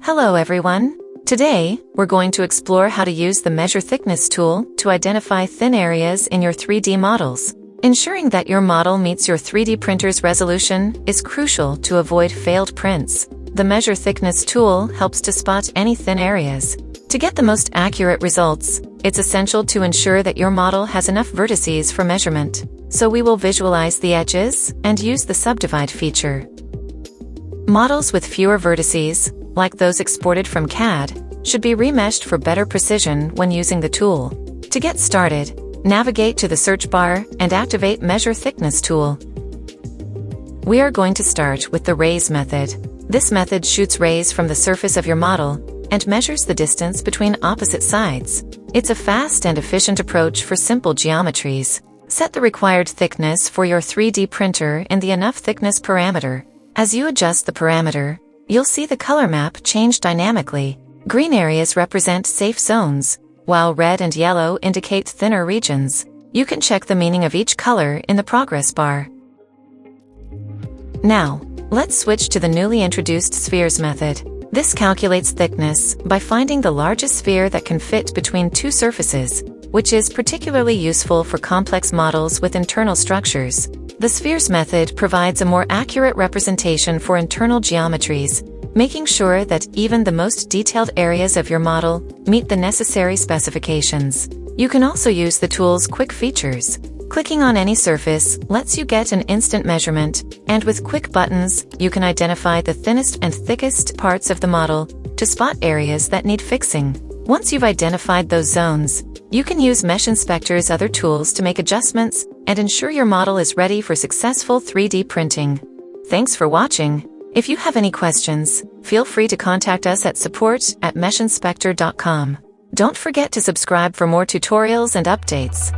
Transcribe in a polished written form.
Hello everyone! Today, we're going to explore how to use the Measure Thickness tool to identify thin areas in your 3D models. Ensuring that your model meets your 3D printer's resolution is crucial to avoid failed prints. The Measure Thickness tool helps to spot any thin areas. To get the most accurate results, it's essential to ensure that your model has enough vertices for measurement. So we will visualize the edges and use the subdivide feature. Models with fewer vertices, like those exported from CAD, should be remeshed for better precision when using the tool. To get started, navigate to the search bar and activate Measure Thickness tool. We are going to start with the raise method. This method shoots rays from the surface of your model and measures the distance between opposite sides. It's a fast and efficient approach for simple geometries. Set the required thickness for your 3D printer in the enough thickness parameter. As you adjust the parameter, you'll see the color map change dynamically. Green areas represent safe zones, while red and yellow indicate thinner regions. You can check the meaning of each color in the progress bar. Now, let's switch to the newly introduced spheres method. This calculates thickness by finding the largest sphere that can fit between two surfaces, which is particularly useful for complex models with internal structures. The spheres method provides a more accurate representation for internal geometries, making sure that even the most detailed areas of your model meet the necessary specifications. You can also use the tool's quick features. Clicking on any surface lets you get an instant measurement, and with quick buttons, you can identify the thinnest and thickest parts of the model to spot areas that need fixing. Once you've identified those zones, you can use MeshInspector's other tools to make adjustments and ensure your model is ready for successful 3D printing. Thanks for watching. If you have any questions, feel free to contact us at support@meshinspector.com. Don't forget to subscribe for more tutorials and updates.